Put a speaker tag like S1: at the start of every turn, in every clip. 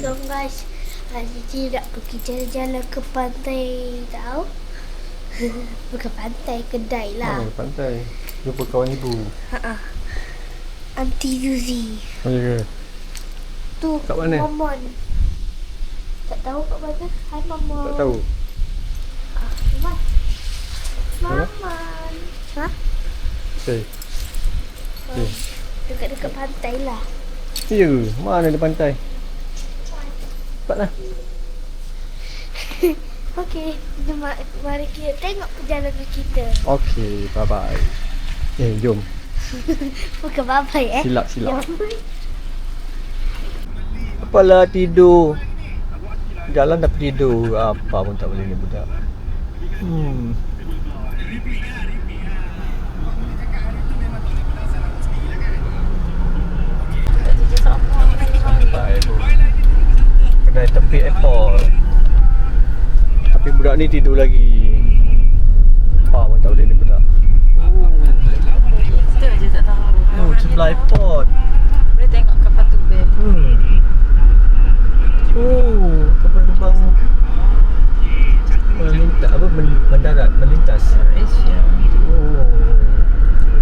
S1: Hello guys, Cici nak pergi jalan-jalan ke pantai tau. Bukan pantai, kedai lah.
S2: Mana pantai? Jumpa kawan ibu.
S1: Aunty Yuzi.
S2: Oh ya ke?
S1: Tu
S2: Kat mana?
S1: Momon. Tak tahu kat mana. Hai Momon.
S2: Tak tahu.
S1: Momon.
S2: Mana?
S1: Momon. Ha?
S2: Okay. Okay.
S1: Dekat-dekat pantai lah.
S2: Ya, mana ada pantai? Cepatlah.
S1: Okey, mari kita tengok perjalanan kita.
S2: Okey, bye-bye. Jom.
S1: Bukan babai
S2: Silap.
S1: Jom.
S2: Apalah tidur. Jalan dah tidur. Apa pun tak boleh ni budak. Kedai tepi airport. Tapi budak ni tidur lagi. Apa pun tak boleh ni budak.
S3: Kita je tak tahu.
S2: Oh, sebelah airport.
S3: Boleh tengok kapal tubing.
S2: Oh, kapal terbang melintas.
S3: Asia.
S2: Oh,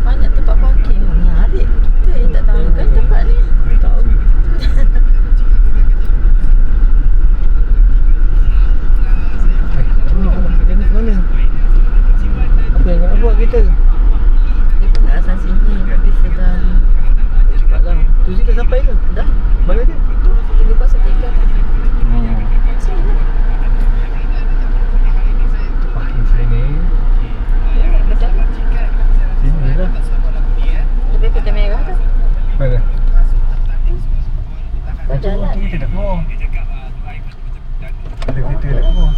S3: Banyak tempat parking. Menarik. Kita yang tak tahu kan tempat ni.
S2: tahu. Kita ni ke mana? Apa yang nak buat kita?
S3: Dia pun nak asal sini. Tapi sedang.
S2: Cepatlah. Tu kita sampai ke?
S3: Dah.
S2: Mana dia?
S3: Tunggu pasal 3. Sini lah.
S2: Parking sini.
S3: Ya, betul.
S2: Sini lah.
S3: Lebih putih merah tu.
S2: Mana?
S3: Berjalan.
S2: Kita dah keluar. Ada kereta dah keluar.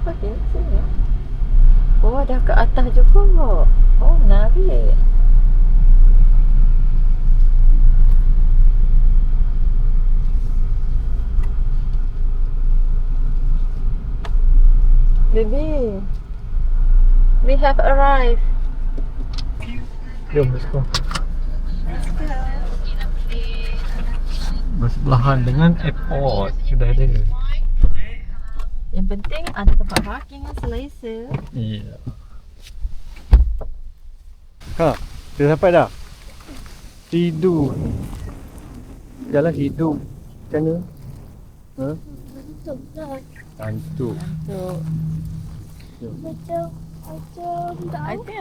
S3: Okey, sini. Oh, dah ke atas juga. Oh, menarik. Baby, we have arrived.
S2: Jom, let's go. Bersebelahan dengan airport. Sudah ada.
S3: Yang penting ada tempat parking yang selesa.
S2: Iya. Kak, dah sampai dah? Tidur. Jalan tidur. Macam mana? Ha?
S1: Betul lah.
S2: Kantuk.
S3: So,
S1: Macam
S3: I
S1: tahu.
S3: think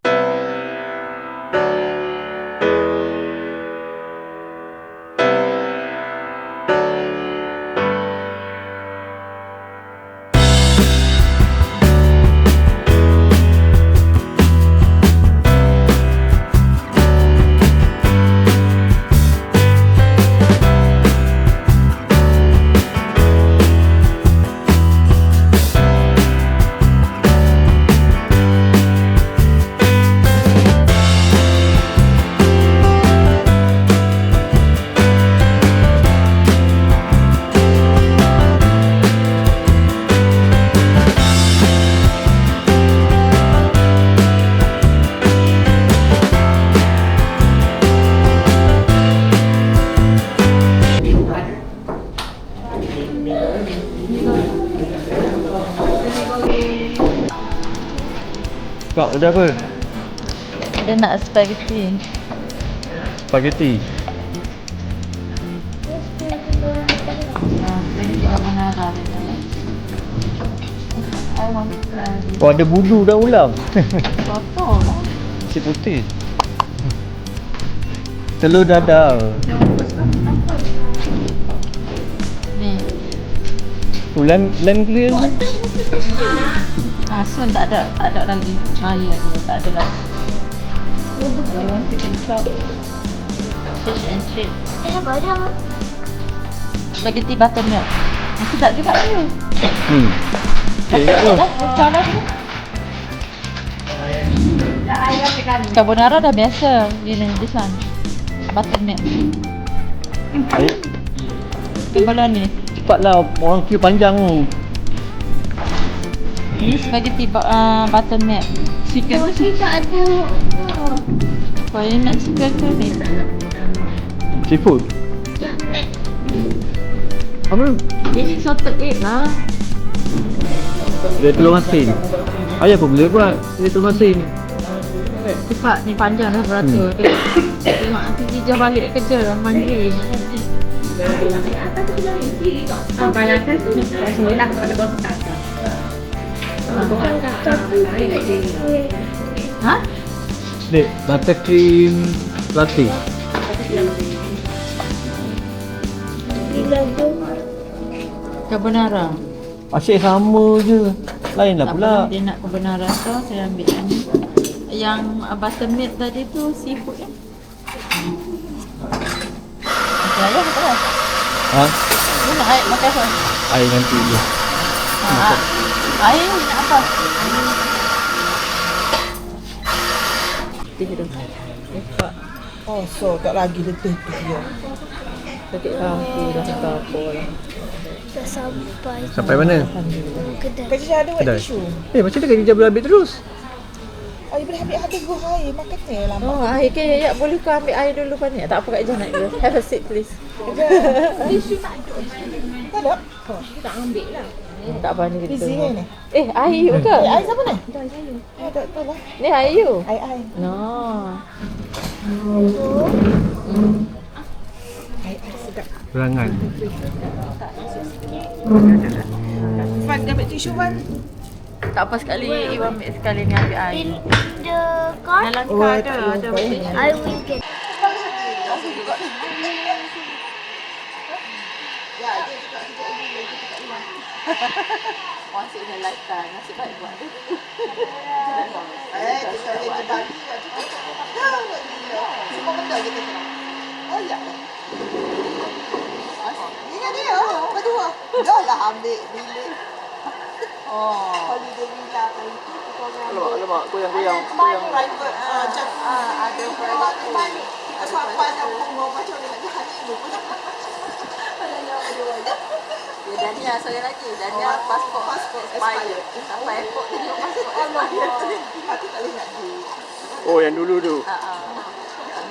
S2: Kak, ada apa?
S3: dia nak spaghetti.
S2: Spaghetti.
S3: I want to
S2: Oh, ada bulu dah ulam.
S3: potong.
S2: Nasi putih. Telur dadar.
S3: Ni.
S2: Ulan clear.
S3: Sun tak ada lagi. Raya dia tak ada lagi. I want chicken chop. Fish and chips.
S1: Apa dah?
S3: Spaghetti buttermilk. Aku tak juga ni.
S2: Okay, kat tu.
S3: Cara ni. Carbonara dah biasa. Ini this one. Buttermilk.
S2: Ayo,
S3: Kalau ni.
S2: cepatlah, orang queue panjang tu.
S3: Ini spaghetti buttermilk. Chicken.
S1: Tak ada.
S3: Kau yang nak chicken ke ni?
S2: Seafood. Apa Apa?
S3: Ini salted egg lah.
S2: Dia telur asin. Ayah pun boleh buat. Dia telur asin.
S3: Cepat ni panjang dah beratur. Tengok nanti Jijah balik kerja mandi. Sampai nanti semua nak ada botak. Ha?
S2: Dek, buttercream latte.
S3: Carbonara.
S2: Asyik sama je. Lain lah
S3: Tak
S2: pula.
S3: apa, dia nak carbonara tu saya ambil yang buttermilk tadi tu seafood kan? Makan ayam apa lah?
S2: Ha?
S3: Dia nak air makan apa?
S2: Air nanti je.
S3: Air nak apa? Tiga dah. Lepak.
S4: Oh, so tak lagi letih tu dia.
S3: Sakit kaki dah tak apa lah.
S1: Dah sampai
S2: Sampai mana?
S1: kedai.
S4: Kerja ada buat
S2: Kedai.
S4: tisu.
S2: Macam mana Khadijah boleh ambil terus?
S4: Oh, boleh ambil habis gua air makan ni lama.
S3: Oh, air ke? Ya, boleh kau ambil air dulu Pani? Tak apa Kak Ijah nak dulu. Have a seat please.
S4: Tak ada.
S3: Tak apa ni kita.
S4: Busy ni.
S3: Air you ke?
S4: Air siapa ni? Tak tahu lah.
S3: Ni air you?
S4: Air.
S3: No.
S4: Air sedap.
S2: Berangan.
S4: Fan dia ambil tisu Fan.
S3: Tak apa sekali Ibu ambil sekali ni ambil air.
S1: In the car,
S3: Dalam
S4: Oh,
S3: car
S4: tak
S3: ada
S4: lupa.
S3: botol.
S1: I will get.
S3: Once in a lifetime. Nasib baik buat tu.
S4: Kita boleh berbagi. Semua benda kita kena. Oh, ya. Ingat dia, berdua. Dah lah ambil bilik. Holiday villa kali tu.
S2: Alamak, goyang-goyang.
S4: Private, macam ada private pool. Kita sampai dah bunga macam dia nak jalan ni.
S3: Dania saya lagi. Dania pasport expired. Sampai airport tengok pasport expired.
S4: Aku tak boleh nak pergi.
S2: Oh, yang dulu tu.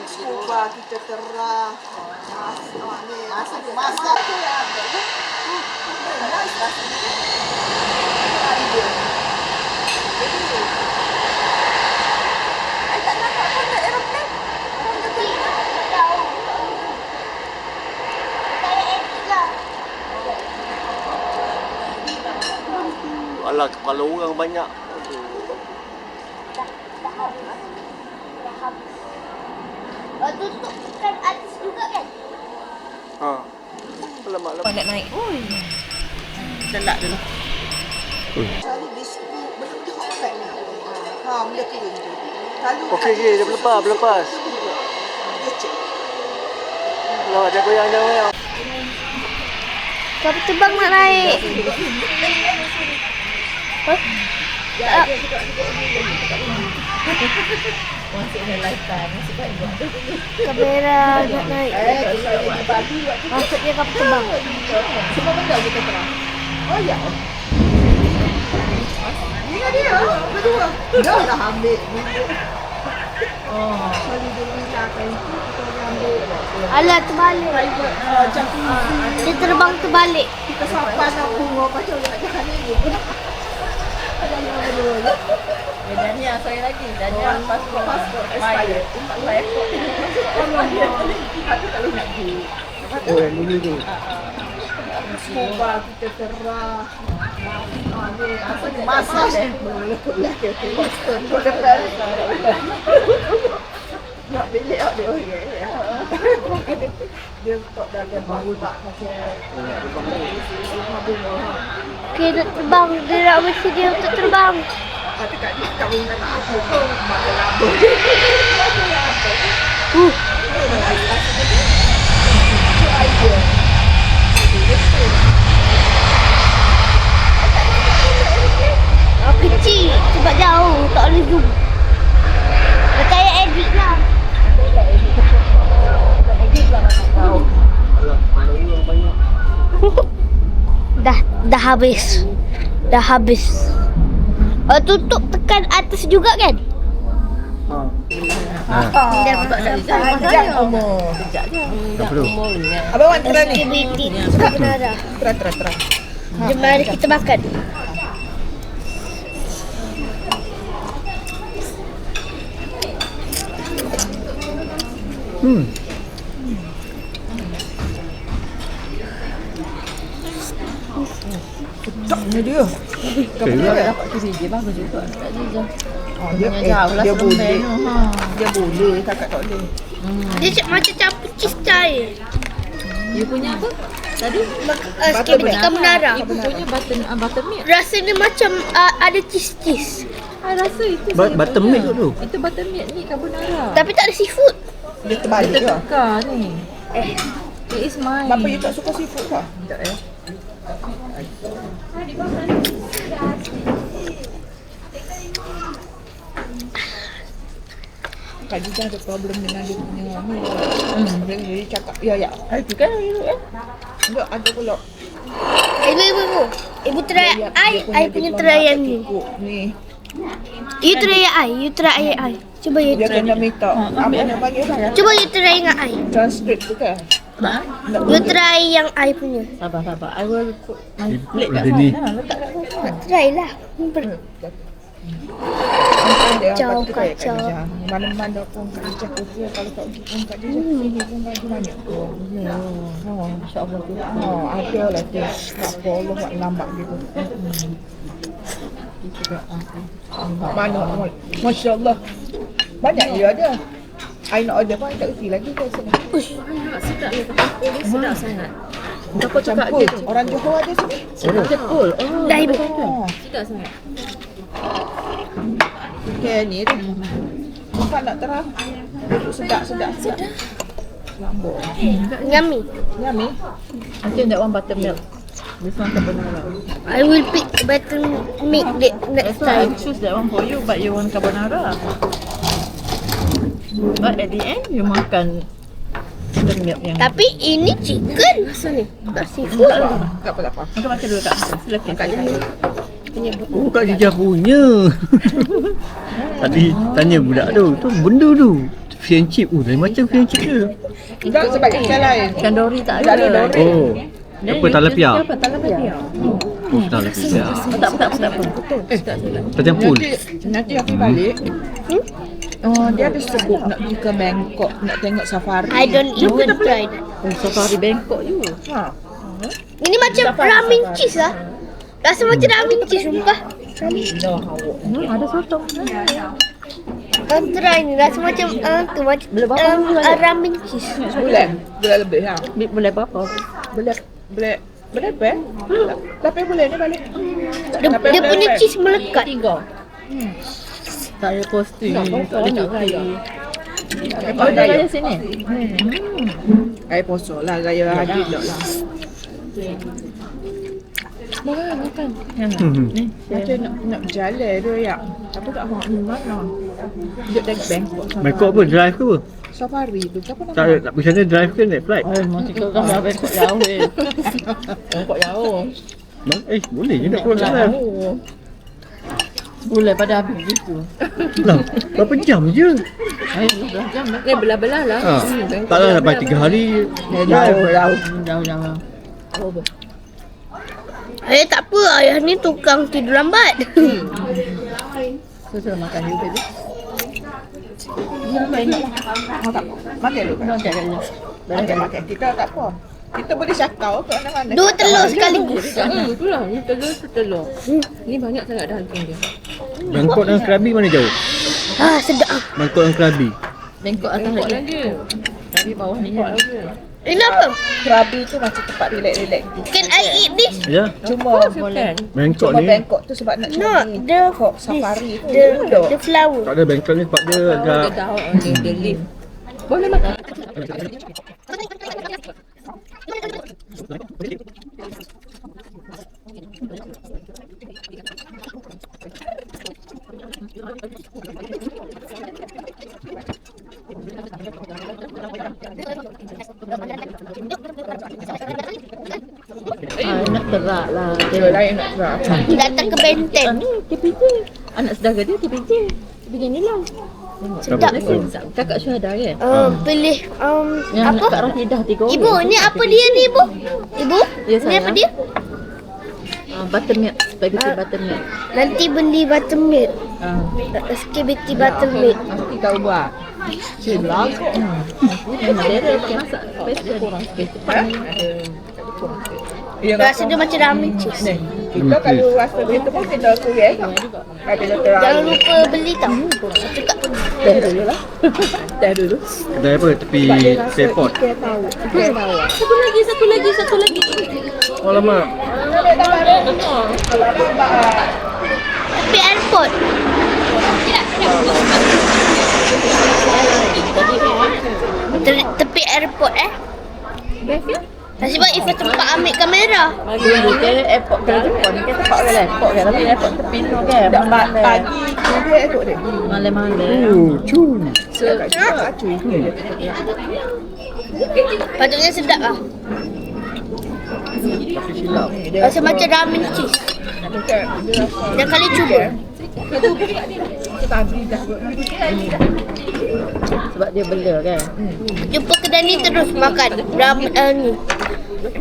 S4: Cuba kita terah. Masak tu yang ada. Nice rasanya.
S3: Tak nampak pun tak aeroplane.
S1: Tahu. Saya edit lah.
S2: Alah, kepala orang banyak.
S1: Tutup kan atas juga kan?
S2: Ha. Alamak, alamak.
S3: Nak naik. Oi. Celak dulu.
S4: Cari biskut belum dia hot ni. Benda kering tu. Kalau
S2: Okey, dia berlepas.
S4: dia cek.
S2: Alamak, dia goyang.
S1: Kapal terbang nak naik.
S3: Once in a lifetime. Nasib baik buat tu.
S1: Kamera nak naik. Maksudnya kapal terbang.
S3: Semua benda kita terang.
S4: Oh ya. Ingat dia, berdua. Dah lah ambil bilik. Holiday villa kali tu kita boleh ambil.
S1: Alah terbalik.
S4: Macam
S1: Dia terbang terbalik.
S4: kita sampai dah bunga macam dia nak jalan ni.
S3: Dania saya lagi. Dania pasport expired. Sampai airport tengok
S4: Aku tak boleh nak pergi.
S2: Oh, yang dulu tu.
S4: Cuba kita terah. Masak deh. Nak bilik awak dia okey. Dia tak dah baru tak pasal.
S1: Okey nak terbang. Dia nak mesti dia untuk terbang.
S4: Ada kat dia tak boleh nak apa tu. Makan lambung.
S1: Kecil sebab jauh. Tak boleh zoom. Saya edit lah. Dah habis. Dah habis. Tutup tekan atas juga kan?
S2: Ha.
S4: Panjang umur.
S3: Sekejap je.
S2: Tak perlu.
S3: Umur ni.
S4: Abang wan try ni.
S1: Aktiviti carbonara.
S4: Try.
S1: Jom mari kita makan.
S4: Ni dia.
S2: Okay juga.
S3: Dapat kiri je bagus juga. Tak je.
S4: Oh, dia
S3: Jauh lah
S4: dia
S3: serem
S4: boleh.
S3: tu.
S4: Dia boleh, kakak tak boleh.
S1: Dia macam campur cheese cair.
S3: You punya apa? Tadi?
S1: Spaghetti carbonara.
S3: Ibu punya buttermilk.
S1: Rasanya macam ada cheese.
S3: Rasa itu
S2: Buttermilk tu.
S3: Itu buttermilk ni carbonara.
S1: Tapi tak ada seafood.
S4: Dia terbalik ke?
S3: Tukar ni. It is mine.
S4: Bapa you tak suka seafood ke?
S3: Tak
S4: Kak Jija ada problem dengan dia punya ni. Dia cakap, ya.
S3: Itu kan
S4: Enggak, ada pula.
S1: Ibu try I punya try yang ni.
S4: Ni.
S1: You try I. Cuba you
S4: Dia
S1: try.
S4: kena minta. Apa yang bagi?
S1: Cuba you try dengan I.
S4: Transcript tu kan?
S1: You try yang I punya.
S3: Sabar. I will put my
S2: Ibu
S3: plate kat
S2: ada ni.
S3: sana. Letak kat sana.
S1: Try lah.
S4: Kacau.
S1: Kacau.
S4: Mana-mana pun Kak Jija kerja. Kalau tak pergi pun Kak Jija sini pun bagi banyak pun.
S3: InsyaAllah tu.
S4: Ada lah tu. Tak apa, Allah buat lambat gitu. Mana? Masya Allah. Banyak dia ada. I nak order pun I tak kerti lagi ke sini.
S3: Sedap dia. Sedap sangat. Kau cakap
S4: Campur.
S3: dia tu.
S4: Orang Johor ada sini.
S3: Betul.
S1: Dah ibu.
S3: Sedap sangat.
S4: Okay, ni tu. Bukan nak terang. Duduk sedap. Lambuk.
S1: Yummy.
S4: Yummy.
S3: Nanti that one buttermilk. This one carbonara.
S1: I will pick buttermilk next
S3: So I
S1: time.
S3: choose that one for you, but you want carbonara. But at the end, you makan buttermilk yang.
S1: Tapi ini chicken rasanya. Tak seafood.
S4: Tak apa.
S3: Makan dulu Kak. Silakan. Kak
S2: Oh, Kak Jija punya. Tadi tanya budak tu benda tu. Fish and chip. Lain macam fish and chip ke?
S4: Tak sebab ikan lain.
S3: Kendori tak
S4: Tak ada
S3: ada.
S4: dori.
S2: Oh. Apa talapia?
S3: Apa talapia?
S2: Oh, talapia.
S3: Tak apa.
S2: Tercampur.
S4: Nanti aku balik. Dia ada sebut nak pergi ke Bangkok, nak tengok safari.
S1: I don't even try that.
S3: Oh, safari Bangkok you.
S4: Ha.
S1: Ini macam ramen cheese lah. Rasa macam ramen cheese sumpah.
S3: Ada sotong.
S1: Try ni rasa macam tu macam ramen cheese.
S4: Sebulan lebih ha.
S3: Boleh berapa?
S4: Boleh apa? Tapi boleh ni balik.
S1: Dia punya cheese melekat.
S3: 3. Tak ada kosti. Tak ada
S4: raya.
S3: Oh, dah raya sini.
S4: Raya poso lah, raya haji tak lah.
S3: Makan.
S4: Macam nak berjalan tu ya. Tapi tak faham di mana. Duduk dekat Bangkok.
S2: Bangkok apa? Drive ke apa?
S4: Safari tu. Apa nama?
S2: Tak ada, tak pergi sana drive ke naik flight?
S3: Oh, mesti kau kan dah Bangkok jauh eh. Bangkok jauh.
S2: Boleh je nak keluar kat sana.
S3: Boleh pada habis gitu.
S2: Lah, berapa jam je?
S3: 12 jam. Ni belah-belah lah.
S2: Ha. Taklah sampai 3 hari.
S3: Jauh. Oh,
S1: Tak apa, ayah ni tukang tidur lambat.
S3: so sudah makan you baby.
S4: Makan dulu kan? Makan. Kita tak apa. Kita boleh cakap ke mana-mana.
S1: 2 telur sekaligus.
S3: Itulah, ni telur. Ni banyak sangat dah hantar dia.
S2: Bangkok dengan Krabi mana jauh?
S1: Sedap.
S2: Bangkok dengan Krabi.
S3: Bangkok atas lagi. Tapi bawah ni lagi.
S1: Ini apa?
S4: Krabi tu macam tempat relax-relax.
S1: Can I eat this?
S2: Ya.
S4: Cuma
S2: Bangkok
S4: cuma
S2: ni
S4: Bangkok tu sebab nak
S1: No,
S4: cari
S1: the
S4: safari tu.
S1: the flower.
S2: tak ada Bangkok ni sebab dia agak
S3: Dia tahu dia leaf. Boleh makan. Nak terak lah.
S4: Dia lain nak gerak.
S1: Datang ke benteng.
S3: Ni KPJ. Anak saudara dia KPJ. KPJ ni lah.
S1: Sedap.
S3: Kakak Syuhada kan?
S1: Pilih
S3: Yang
S1: apa?
S3: Kak Rafidah 3 orang.
S1: Ibu, ni apa dia ni ibu? Ibu?
S3: Ya,
S1: Ni apa
S3: sayang.
S1: dia?
S3: Buttermilk, spaghetti buttermilk.
S1: Nanti beli buttermilk.
S3: Ah.
S1: Spaghetti buttermilk.
S4: Nanti kau buat.
S2: Silang kok.
S3: Dia masak special kurang special.
S4: Ya,
S1: Rasa dia macam ramen cheese.
S4: ni. Kita kalau rasa begitu pun kita kuih kan. Kalau kita
S1: Jangan
S4: terlalu.
S1: lupa beli tau. Cakap
S4: Teh dulu lah. Teh dulu.
S2: Kedai apa? Tepi Fairport.
S4: Ikan tahu. Ikan tahu.
S3: Satu lagi.
S2: Oh lama.
S1: Tapi airport. Tepi airport Nasib baik Ifah tempat ambil kamera.
S3: Dulu ke airport ke Jepun ke tempat ke airport ke tapi airport tepi tu ke.
S4: Tak pagi kuih tu dia.
S3: Malam-malam.
S2: Cun.
S1: Patutnya sedap lah.
S2: Tapi silap.
S1: Rasa macam ramen cheese. Dah kali cuba.
S3: Sebab dia bela kan.
S1: Jumpa kedai ni terus makan ramen ni.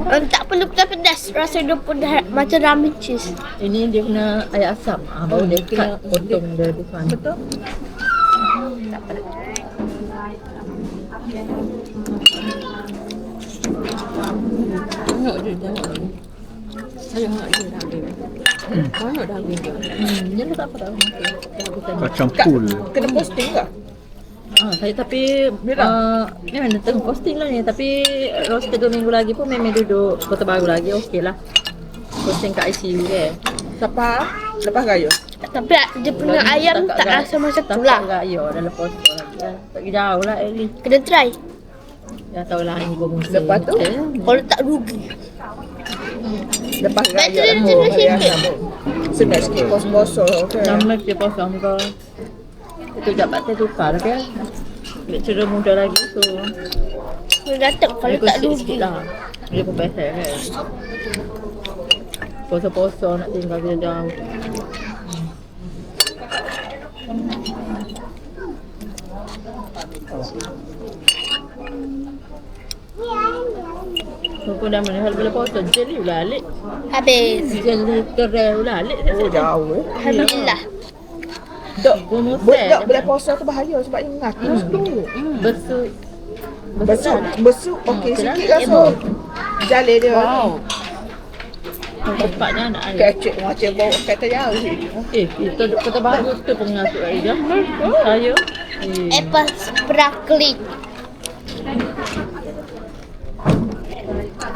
S1: Tak perlu pedas-pedas. Rasa dia pedas macam ramen cheese.
S3: Ini dia kena ayam asam. Baru dia cut potong dia tu kan.
S4: Betul.
S3: Dia tak apa tahu.
S2: Kacang pool.
S4: Kena posting ke?
S3: Saya tapi ni mana tengah posting lah ni tapi roster 2 minggu lagi pun memang duduk Kota Baru lagi okey lah. Posting kat ICU ke.
S4: Siapa? Lepas raya.
S1: Tapi dia punya ayam tak rasa macam tu lah.
S3: Tak raya dah lepas tu lagi lah. Tak pergi jauh lah Ellie.
S1: Kena try.
S3: Dah tahu lah ni gua musim.
S4: Lepas tu?
S1: Kalau tak rugi.
S4: Lepas
S1: Baik tu
S4: raya.
S1: dia macam sikit.
S4: Sedap sikit kos-kosong.
S3: Nama dia pasang kau. Itu jabat saya tukar kan. Dia cerita muda lagi so.
S1: Kena datang kalau tak rugi.
S3: Sikit lah. Dia pun best kan. Poso-poso nak tinggal dia jauh. Kau dah mana hal bila poso jeli ulah alik.
S1: Habis.
S3: Jeli kerai ulah alik.
S4: Oh jauh.
S1: Alhamdulillah.
S4: Dok.
S3: Gunung
S4: Budak bila puasa tu bahaya sebab dia ngaki dulu.
S3: Besuk.
S4: Besuk okey sikit rasa. Jalan dia.
S3: Wow. Cepatnya nak air.
S4: Kecik macam bau kata jauh ni.
S3: Kita duduk Kota Baru tu pengasuh air dah. Saya.
S1: Apple sparkling.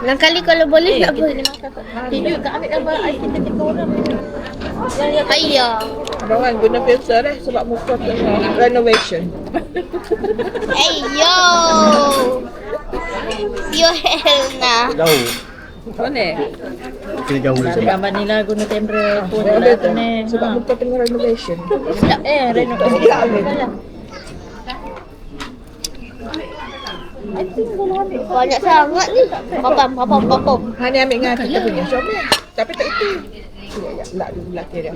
S1: Lain kali kalau boleh tak boleh.
S3: Tidur tak ambil gambar air kita orang.
S1: Ayah.
S4: Abang guna filter sebab muka tengah renovation.
S1: Hey yo. Yo Helena.
S2: Jauh.
S3: Boleh.
S2: Kena jauh
S3: Nak
S2: sikit.
S3: gambar ni lah guna kamera pun
S4: Ada
S3: lah
S4: tu
S3: tu ni.
S4: sebab muka tengah renovation.
S1: Sedap.
S3: Renovasi.
S1: Banyak sangat ni. Papam.
S4: Hani ambil dengan kita punya comel. Tapi tak itu. Lah dulu laki dia.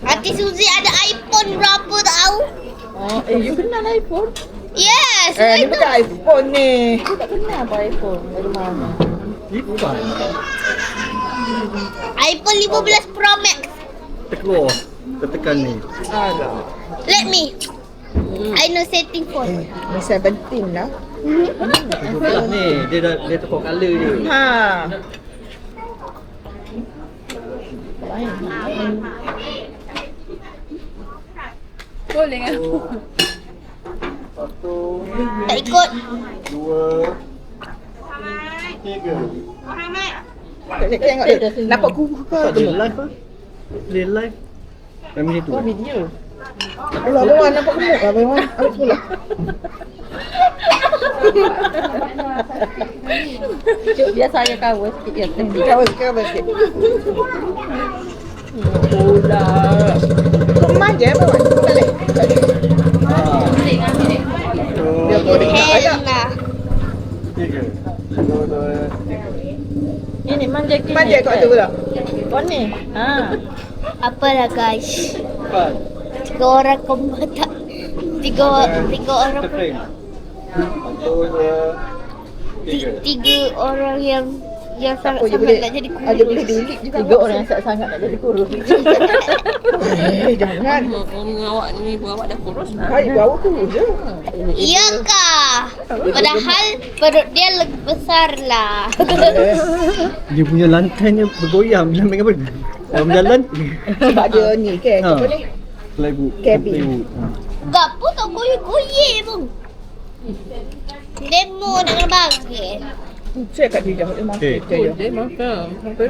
S1: Nanti Suzy ada iPhone berapa tahu?
S3: Oh, you kenal iPhone?
S1: Yes.
S4: Ni bukan iPhone ni.
S3: Aku tak kenal apa iPhone. Dari mana?
S2: Ipan.
S1: iPhone 15 Pro Max.
S2: Terkeluar. Tertekan ni.
S4: Alah.
S1: Let me. I know setting phone.
S4: Ni 17 lah.
S2: 17 ni. Dia tukar colour je.
S4: Ha.
S3: Boleh kan?
S1: Tak ikut.
S2: 2 3.
S4: Tengok dia. Nampak kuku ke?
S2: Dia live ah. Dia live. Macam ni tu.
S3: Oh, video.
S4: Allah, Abang nampak gemuk lah Abang. Ambil sebelah.
S3: Cuk, biar saya cover sikit ya.
S4: Cover sikit. Udah. Kemas je Abang. Balik. Biar boleh tak ada.
S1: Helena.
S2: 3. 2 3.
S3: Ini manja kini.
S4: Manja kat tu pula.
S3: Kau ni. Ha.
S1: Apalah guys.
S2: 4.
S1: 3 orang kembar tak. 3 Tiga orang
S2: Kita frame. 1, 2, 3.
S1: tiga orang yang
S4: Oh, dia
S1: sangat-sangat
S4: boleh,
S1: nak jadi
S4: dia boleh diulik juga.
S3: 3 orang yang sangat nak jadi kurus.
S4: Jangan.
S3: Awak ni awak dah kurus lah.
S4: Hai, bawa kurus je.
S1: Iyakah? Padahal perut dia lebih besar lah.
S2: Dia punya lantainya bergoyang bila main apa? Dalam jalan.
S4: Sebab dia ni kan,
S2: Ha.
S4: apa ni?
S2: Plywood.
S4: Cabin.
S2: Plywood.
S1: Gapo tak goyang-goyang pun. Demo nak kena bagi.
S4: Saya kat dia, dia makan
S2: Okay.
S4: je.
S3: Dia makan. Apa?